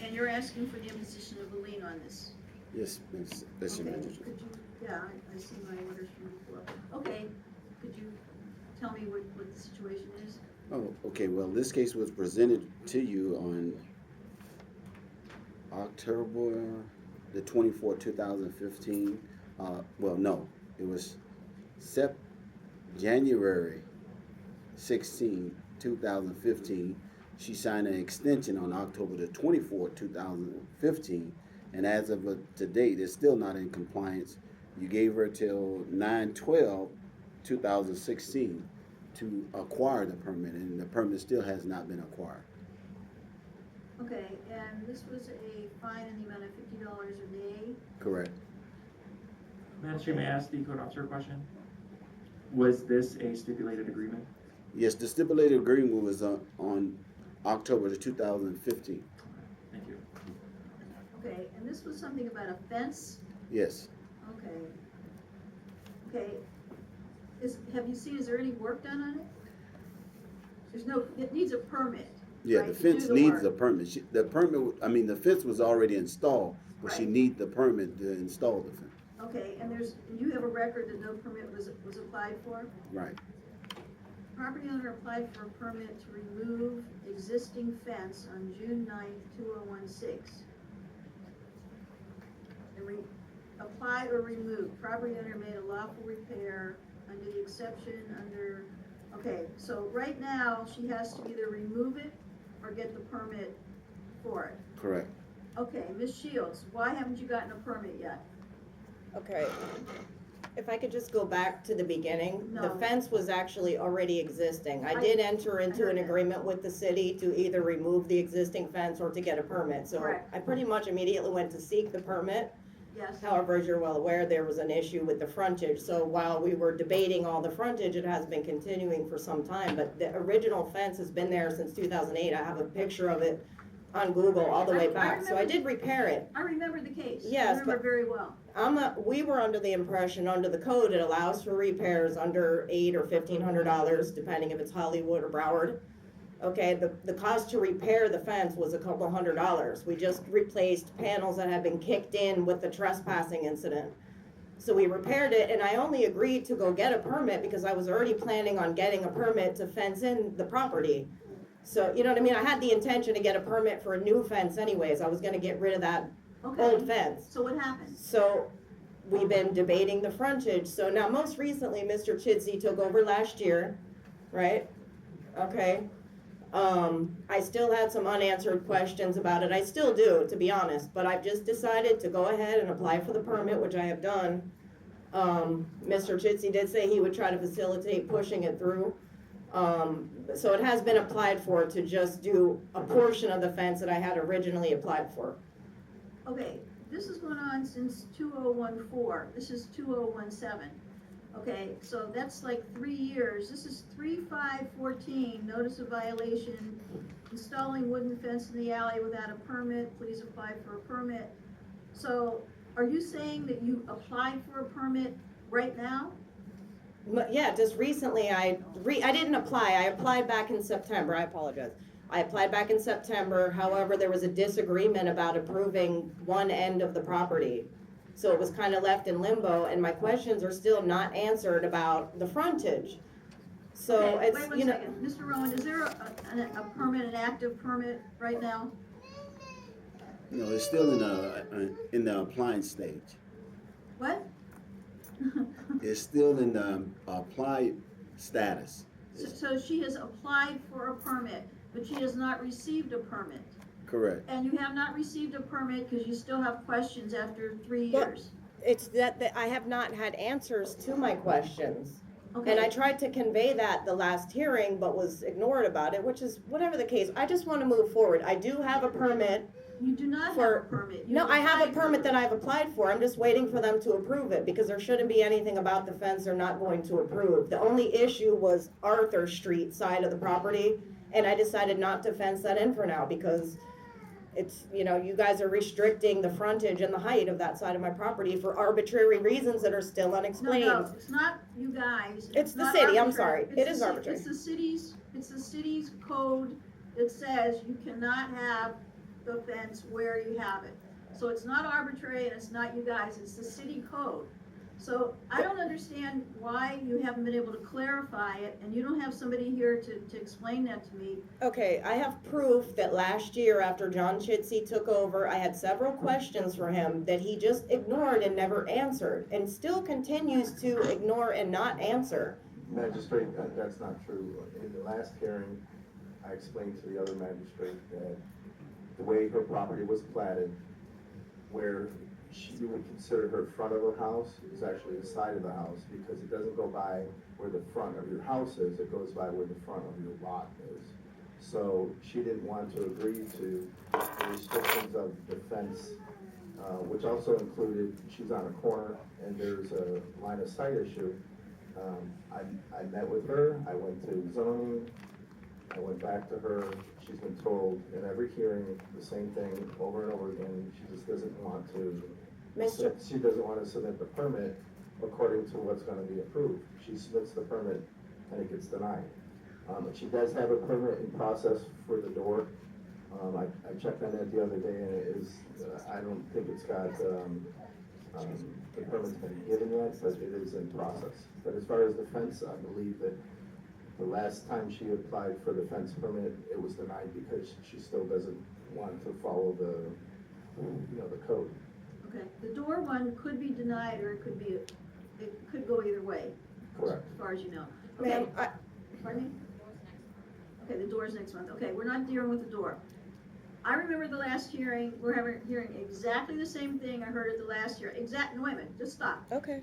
And you're asking for the imposition of a lien on this? Yes, Mr. Okay, Manager. could you, yeah, I see my orders from before. Okay, could you tell me what the situation is? Oh, okay, well, this case was presented to you on October the 24th, 2015. Well, no, it was January 16, 2015. She signed an extension on October the 24th, 2015, and as of to date, it's still not in compliance. You gave her till 9/12/2016 to acquire the permit, and the permit still has not been acquired. Okay, and this was a fine in the amount of $50 a day? Correct. Madam Chair, may I ask the code officer a question? Was this a stipulated agreement? Yes, the stipulated agreement was on October the 2015. Thank you. Okay, and this was something about a fence? Yes. Okay. Okay, have you seen, is there any work done on it? There's no, it needs a permit. Yeah, right, the to do fence the needs work. a permit. The permit, I mean, the fence was already installed, but she Right. needs the permit to install the fence. Okay, and you have a record that no permit was applied for? Right. Property owner applied for a permit to remove existing fence on June 9th, 2016. Apply or remove, property owner made a lawful repair under the exception under, okay, so right now, she has to either remove it or get the permit for it. Correct. Okay, Ms. Shields, why haven't you gotten a permit yet? Okay, if I could just go back to the beginning, the No. fence was actually already existing. I did enter into heard an that. agreement with the city to either remove the existing fence or to get a permit. So Correct. I pretty much immediately went to seek the permit. Yes? However, as you're well aware, there was an issue with the frontage. So while we were debating all the frontage, it has been continuing for some time. But the original fence has been there since 2008. I have a picture of it on Google all the way back. So I did repair it. I remember the case. Yes, I remember but- very well. We were under the impression, under the code, it allows for repairs under $800 or $1,500, depending if it's Hollywood or Broward. Okay, the cost to repair the fence was a couple $100. We just replaced panels that had been kicked in with the trespassing incident. So we repaired it, and I only agreed to go get a permit because I was already planning on getting a permit to fence in the property. So, you know what I mean? I had the intention to get a permit for a new fence anyways. I was gonna get rid of that old Okay, fence. so what happened? So we've been debating the frontage. So now most recently, Mr. Chidsey took over last year, right? Okay. I still had some unanswered questions about it. I still do, to be honest, but I've just decided to go ahead and apply for the permit, which I have done. Mr. Chidsey did say he would try to facilitate pushing it through. So it has been applied for to just do a portion of the fence that I had originally applied for. Okay, this has gone on since 2014, this is 2017. Okay, so that's like 3 years, this is 3/5/14, notice of violation, installing wooden fence in the alley without a permit, please apply for a permit. So, are you saying that you applied for a permit right now? Yeah, just recently I didn't apply. I applied back in September. I apologize. I applied back in September. However, there was a disagreement about approving one end of the property. So it was kind of left in limbo, and my questions are still not answered about the frontage. So Okay, it's, wait one you know. second. Mr. Rowan, is there a permit, an active permit right now? No, it's still in the applying stage. What? It's still in the applied status. So she has applied for a permit, but she has not received a permit. Correct. And you have not received a permit because you still have questions after 3 But- years. It's that I have not had answers to my questions. Okay. And I tried to convey that the last hearing, but was ignored about it, which is whatever the case. I just want to move forward. I do have a permit. You do not have a for- permit. No, I have a permit that I've applied for. I'm just waiting for them to approve it because there shouldn't be anything about the fence they're not going to approve. The only issue was Arthur Street side of the property, and I decided not to fence that in for now because it's, you know, you guys are restricting the frontage and the height of that side of my property for arbitrary reasons that are still No, unexplained. it's not you guys. It's the not city, I'm arbitrary. sorry. It's It the is ci- arbitrary. It's the city's code that says you cannot have the fence where you have it. So it's not arbitrary and it's not you guys, it's the city code. So I don't understand why you haven't been able to clarify it, and you don't have somebody here to explain that to me. Okay, I have proof that last year after John Chidsey took over, I had several questions for him that he just ignored and never answered, and still continues to ignore and not answer. Magistrate, that's not true. In the last hearing, I explained to the other magistrate that the way her property was platted, where you would consider her front of her house is actually the side of the house, because it doesn't go by where the front of your house is, it goes by where the front of your lot is. So she didn't want to agree to the restrictions of the fence, which also included, she's on a corner and there's a line of sight issue. I met with her, I went to zoning, I went back to her, she's been told in every hearing the same thing over and over again, she just doesn't want to. She doesn't want to submit the permit according to what's gonna be approved. She submits the permit and it gets denied. She does have a permit in process for the door. I checked on that the other day and it is, I don't think it's got, the permit's been given yet, but it is in process. But as far as the fence, I believe that the last time she applied for the fence permit, it was denied because she still doesn't want to follow the, the code. Okay, the door one could be denied, or it could go either way. Correct. As far as you know. Okay, Ma'am, pardon me? Okay, the door's next month. Okay, we're not dealing with the door. I remember the last hearing, we're hearing exactly the same thing I heard at the last hearing. No, wait a minute, just stop. okay.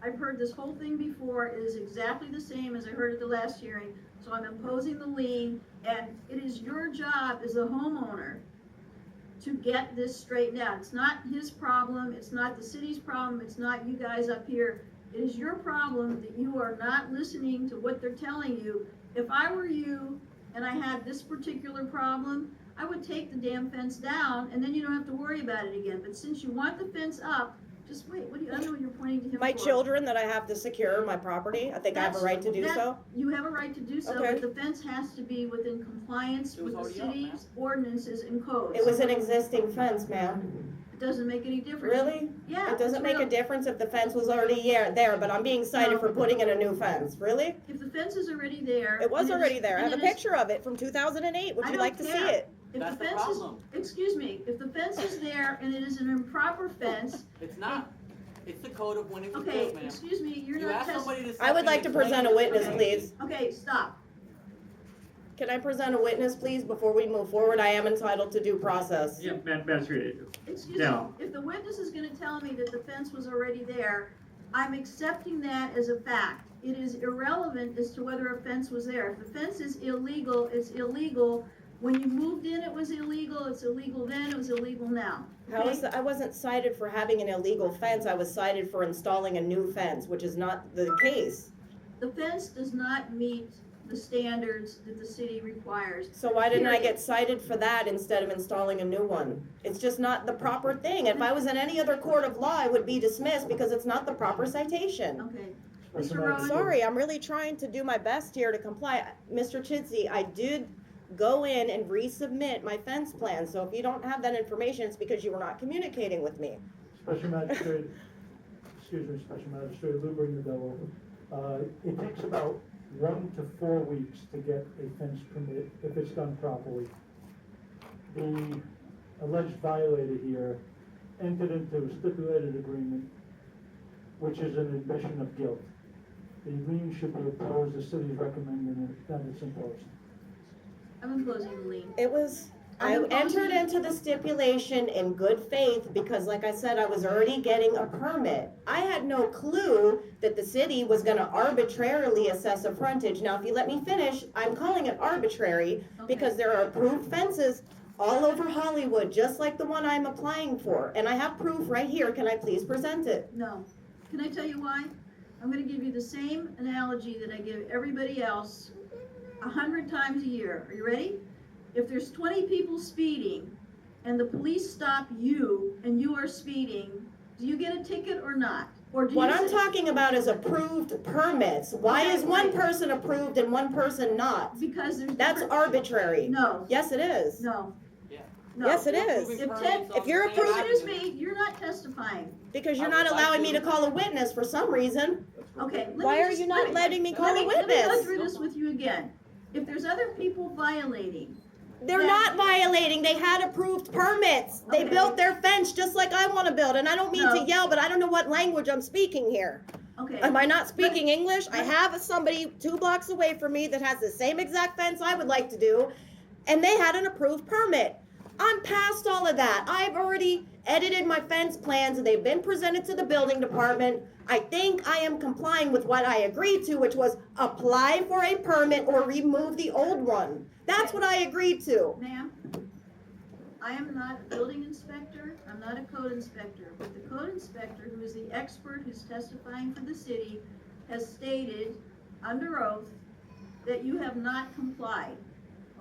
I've heard this whole thing before. It is exactly the same as I heard at the last hearing. So I'm imposing the lien, and it is your job as a homeowner to get this straightened out. It's not his problem, it's not the city's problem, it's not you guys up here. It is your problem that you are not listening to what they're telling you. If I were you and I had this particular problem, I would take the damn fence down, and then you don't have to worry about it again. But since you want the fence up, just wait, I don't know what you're pointing to him for. My children that I have to secure my property, I think I have a right to do so. You have a right to do so, Okay. but the fence has to be within compliance with the city's ordinances and codes. It was an existing fence, ma'am. It doesn't make any difference. Really? Yeah. It doesn't it's make a real. difference if the fence was already there, but I'm being cited No. for putting in a new fence, really? If the fence is already there. It was and already there, I have a and it is- picture of it from 2008, would I you don't like to see care. it? If That's the the fence is, problem. excuse me, if the fence is there and it is an improper fence, It's not. It's the code of when it was okay, built, ma'am. excuse me, you're You not ask testing. somebody to. I would like to present a witness, please. Okay, stop. Can I present a witness, please, before we move forward? I am entitled to due process. Yeah, Magistrate, Excuse me, No. if the witness is gonna tell me that the fence was already there, I'm accepting that as a fact. It is irrelevant as to whether a fence was there. If the fence is illegal, it's illegal. When you moved in, it was illegal, it's illegal then, it was illegal now. Okay? I wasn't cited for having an illegal fence, I was cited for installing a new fence, which is not the case. The fence does not meet the standards that the city requires. So why didn't I Period. get cited for that instead of installing a new one? It's just not the proper thing. If I was in any other court of law, I would be dismissed because it's not the proper citation. Okay. Special Mr. Rowan? magistrate. Sorry, I'm really trying to do my best here to comply. Mr. Chidsey, I did go in and resubmit my fence plan, so if you don't have that information, it's because you were not communicating with me. Special magistrate, Special Magistrate Luber Udell. It takes about 1 to 4 weeks to get a fence permit if it's done properly. The alleged violator here entered into a stipulated agreement, which is an admission of guilt. The lien should be opposed, the city is recommending that it's imposed. I'm imposing the lien. It was, I I'm entered opposing- into the stipulation in good faith because like I said, I was already getting a permit. I had no clue that the city was gonna arbitrarily assess a frontage. Now, if you let me finish, I'm calling it arbitrary because there are approved fences all over Hollywood, just like the one I'm applying for. And I have proof right here. Can I please present it? No. Can I tell you why? I'm gonna give you the same analogy that I give everybody else 100 times a year. Are you ready? If there's 20 people speeding and the police stop you and you are speeding, do you get a ticket or not? Or do What you I'm say- talking about is approved permits. Why Okay, is one great. person approved and one person not? Because there's That's different- arbitrary. No, Yes, it is. no. No. Yes, it is. Approving If permits Ted- on if you're the same approving- Excuse avenue. me, you're not testifying. Because you're I not would like allowing me to. to call a witness for some reason. Okay, let me Why are just- you not letting me call a Let me go witness? through this with you again. If there's other people violating, They're Then- not violating, they had approved permits. They Okay. built their fence just like I wanna build, and I don't mean to No. yell, but I don't know what language I'm speaking here. okay. Am I not speaking English? I but- have somebody 2 blocks away from me that has the same exact fence I would like to do, and they had an approved permit. I'm past all of that. I've already edited my fence plans and they've been presented to the building department. I think I am complying with what I agreed to, which was apply for a permit or remove the old one. That's what I agreed to. Ma'am, I am not a building inspector, I'm not a code inspector, but the code inspector, who is the expert who's testifying for the city, has stated under oath that you have not complied,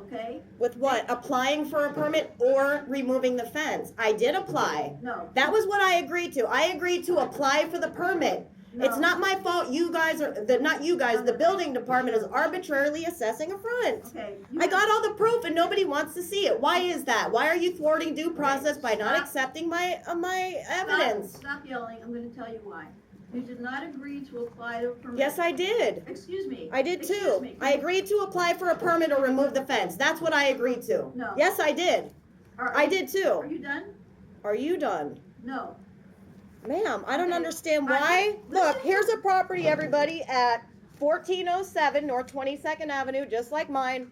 okay? With what? Applying for a permit or removing the fence? I did apply. No. That was what I agreed to. I agreed to apply for the permit. It's No. not my fault you guys are, not you guys, the building department is arbitrarily assessing a front. Okay. you I have- got all the proof and nobody wants to see it. Why is that? Why are you thwarting due process by not Stop. accepting my Stop- evidence? Stop yelling, I'm gonna tell you why. You did not agree to apply the permit. Yes, I did. Excuse me. I did Excuse too. me. I agreed to apply for a permit or remove the fence. That's what I agreed to. No. Yes, I did. I did Are too. you done? Are you done? No. Ma'am, I don't Okay. understand I- why. listen Look, to- here's a property, everybody, at 1407 North 22nd Avenue, just like mine.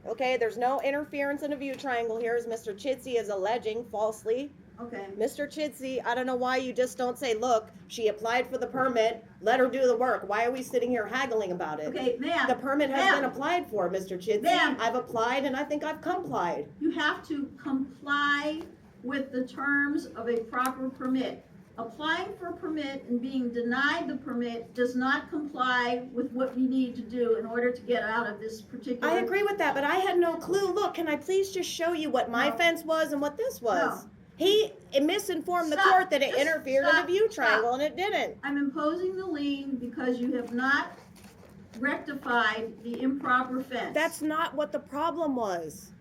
Okay, there's no interference in a view triangle here, as Mr. Chitsey is alleging falsely. Okay. Mr. Chitsey, I don't know why you just don't say, look, she applied for the permit, let her do the work. Why are we sitting here haggling about it? Okay, ma'am. The permit has been Ma'am. applied for, Mr. Chitsey. Ma'am. I've applied and I think I've complied. You have to comply with the terms of a proper permit. Applying for a permit and being denied the permit does not comply with what you need to do in order to get out of this particular. I agree with that, but I had no clue. Look, can I please just show you what my No. fence was and what this was? No. He misinformed the Stop. court that it Just interfered in stop. the view Stop. triangle, and it didn't. I'm imposing the lien because you have not rectified the improper fence. That's not what the problem was.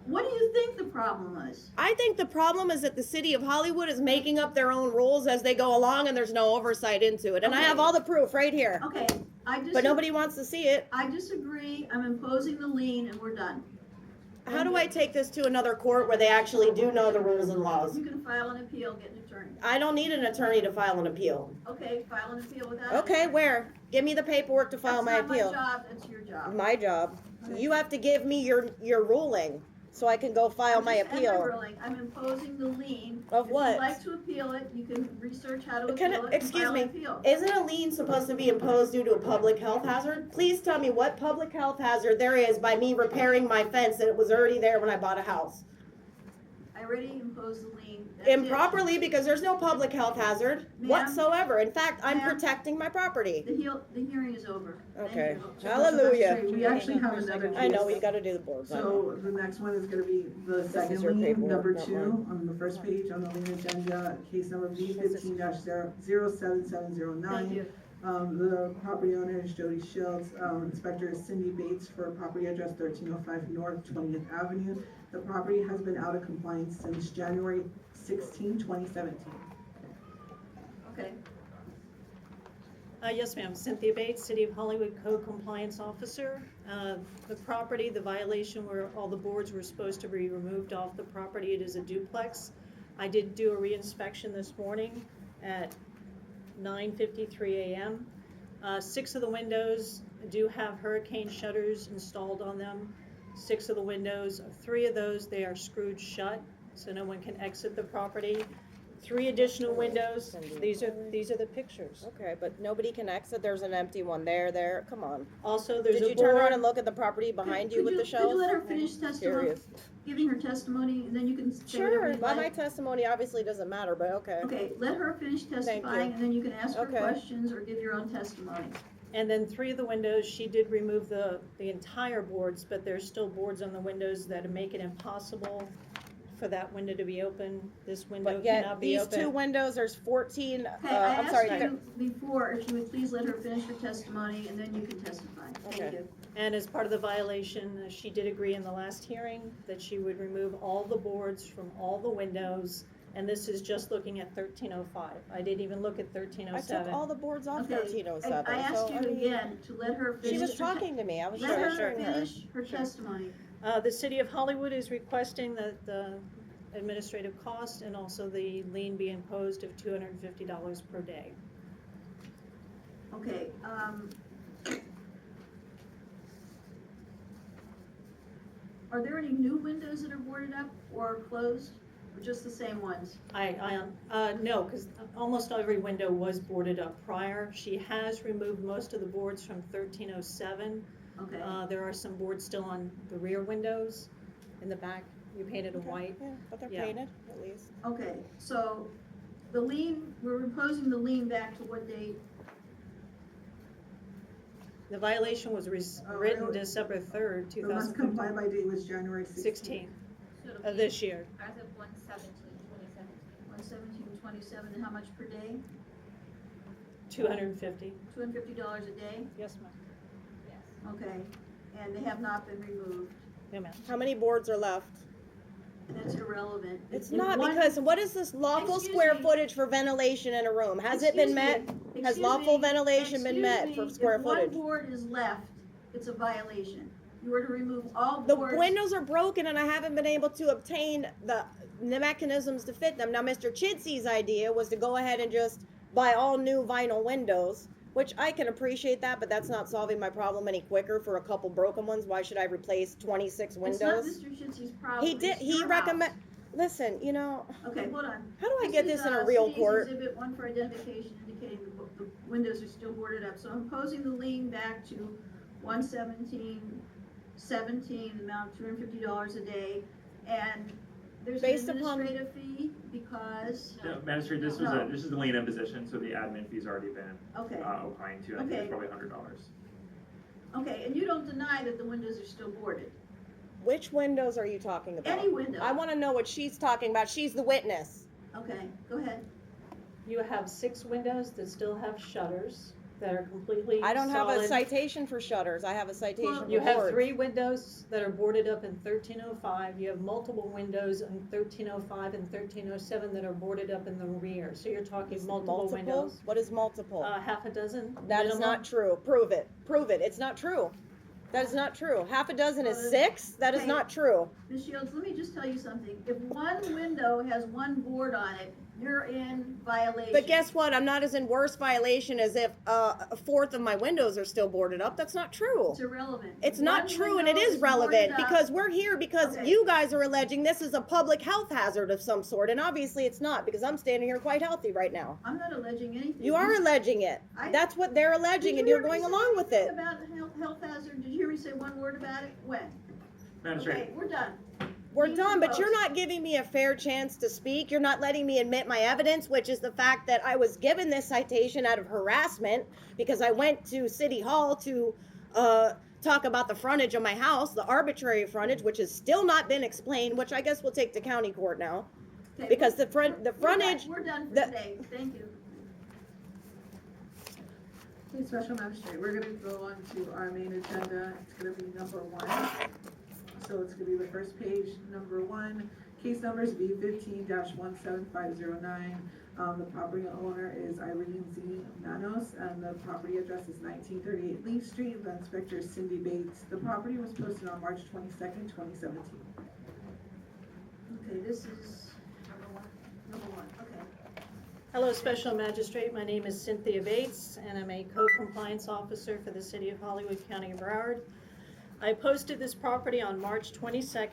What do you think the problem was? I think the problem is that the city of Hollywood is making up their own rules as they go along, and there's no oversight into it. And I Okay. have all the proof right here, Okay, but nobody wants to see it. I disagree. I'm imposing the lien and we're done. How do I take this to another court where they actually do know the rules and laws? You can file an appeal, get an attorney. I don't need an attorney to file an appeal. Okay, file an appeal without. an Okay, attorney. where? Give me the paperwork to file my appeal. That's not my job, that's your job. My job. You have to give me your ruling so I can go file my I'm just appeal. ruling. I'm imposing the lien. Of If what? you'd like to appeal it, you can research how to Can appeal it- it and excuse file me. an appeal. Isn't a lien supposed to be imposed due to a public health hazard? Please tell me what public health hazard there is by me repairing my fence that was already there when I bought a house. I already imposed the lien. That's it. Improperly, because there's no public health hazard Ma'am? whatsoever. In fact, I'm Ma'am? protecting my property. The hearing is over. Thank Okay. you. Hallelujah. We actually have another case. I know, we gotta do the boards. I know. So the next one is gonna be the is second your lien, paperwork, number not 2, mine. on the first page on the lien agenda, case number B 15-07709. Thank you. The property owner is Jodie Shields, inspector is Cindy Bates for property address 1305 North 20th Avenue. The property has been out of compliance since January 16, 2017. Okay. Yes, ma'am. Cynthia Bates, City of Hollywood Code Compliance Officer. The property, the violation where all the boards were supposed to be removed off the property, it is a duplex. I did do a reinspection this morning at 9:53 a.m. 6 of the windows do have hurricane shutters installed on them. 6 of the windows, 3 of those, they are screwed shut, so no one can exit the property. 3 additional windows, these are the pictures. Okay, but nobody can exit. There's an empty one there. Come on. Also, there's Did a you turn around board, and look at the property behind you with the Could shelf? you let her finish testimony, Curious. giving her testimony, and then you can say whatever Sure, you'd but my like? testimony obviously doesn't matter, but okay. Okay, let her finish you. testifying, and then you can ask her Okay. questions or give your own testimony. and then 3 of the windows, she did remove the entire boards, but there's still boards on the windows that make it impossible for that window to be open. This window But yet, cannot be these two open. windows, there's 14, Okay, I I'm sorry, asked you before if you would please let her finish her testimony, and then you can testify. Thank Okay. you. And as part of the violation, she did agree in the last hearing that she would remove all the boards from all the windows. And this is just looking at 1305. I didn't even look at I 1307. took all the boards off Okay, 1307, I asked so, you I mean, again to let her finish. she was her te- talking to me, I was Let her reassuring her. finish her testimony. The city of Hollywood is requesting that the administrative cost and also the lien be imposed of $250 per day. Okay, are there any new windows that are boarded up or closed, or just the same ones? No, because almost every window was boarded up prior. She has removed most of the boards from 1307. Okay, There are some boards still on the rear windows in the back. You painted them Okay, white. Yeah, but they're Yeah. painted, at least. okay, so the lien, we're imposing the lien back to what date? The violation was Oh, written really? December 3rd, The must comply 2015, by date was January 16 So it'll of be this year. As of 1/17/2017. 117.27, and how much per day? 250. $250 a day? Yes, ma'am. Yes. Okay, and they have not been removed, Yeah, ma'am. How many boards are left? and that's irrelevant. It's If not, one- because what is this lawful Excuse square me. footage for ventilation in a room? Has it been Excuse met? me, Has excuse lawful me, ventilation been met excuse for me, square If one footage? board is left, it's a violation. You were to remove all The boards. windows are broken and I haven't been able to obtain the mechanisms to fit them. Now, Mr. Chidsy's idea was to go ahead and just buy all new vinyl windows, which I can appreciate that, but that's not solving my problem any quicker for a couple broken ones. Why should I replace 26 It's not windows? Mr. Shitsy's problem. He did, it's he your recommend, house. listen, you know, Okay, hold on. how do I This get is, this in a real City's court? Exhibit 1 for identification indicating the windows are still boarded up. So I'm posing the lien back to 117.17, the amount of $250 a day. And there's an Based upon- administrative fee because, No, Magistrate, this is the lien imposition, so the admin fee's already been okay. opined to. I think Okay. it's probably $100. Okay, and you don't deny that the windows are still boarded? Which windows are you talking about? Any window? I wanna know what she's talking about. She's the witness. Okay, go ahead. You have 6 windows that still have shutters that are completely I don't have a solid. citation for shutters. I have a citation Well, for You have boards. 3 windows that are boarded up in 1305. You have multiple windows in 1305 and 1307 that are boarded up in the rear. So you're talking multiple windows. What is multiple? Half a dozen. That is minimum. not true. Prove it. Prove it. It's not true. That is not true. Half a dozen is 6? That is Okay. not true. Ms. Shields, let me just tell you something. If one window has one board on it, you're in violation. But guess what? I'm not as in worse violation as if a fourth of my windows are still boarded up. That's not true. It's irrelevant. It's not One true, and it window is boarded relevant up. because we're here because Okay. you guys are alleging this is a public health hazard of some sort, and obviously it's not because I'm standing here quite healthy right now. I'm not alleging anything. You are alleging it. I- That's what they're alleging, Did and you you're hear me going say along with anything it. About health hazard, did you hear me say one word about it? When? Magistrate, Okay, we're done. We're Please done, but vote. you're not giving me a fair chance to speak. You're not letting me admit my evidence, which is the fact that I was given this citation out of harassment because I went to City Hall to talk about the frontage of my house, the arbitrary frontage, which has still not been explained, which I guess we'll take to county court now. Okay, Because the we're done. frontage, We're done for the- today. Thank you. Okay, Special Magistrate, we're gonna go on to our main agenda. It's gonna be number 1. So it's gonna be the first page, number 1. Case numbers B15-17509. The property owner is Irene Z. Manos, and the property address is 1938 Leaf Street. The inspector is Cindy Bates. The property was posted on March 22nd, 2017. Okay, this is number one, okay. Hello, Special Magistrate. My name is Cynthia Bates, and I'm a co-compliance officer for the City of Hollywood, County of Broward. I posted this property on March 22nd,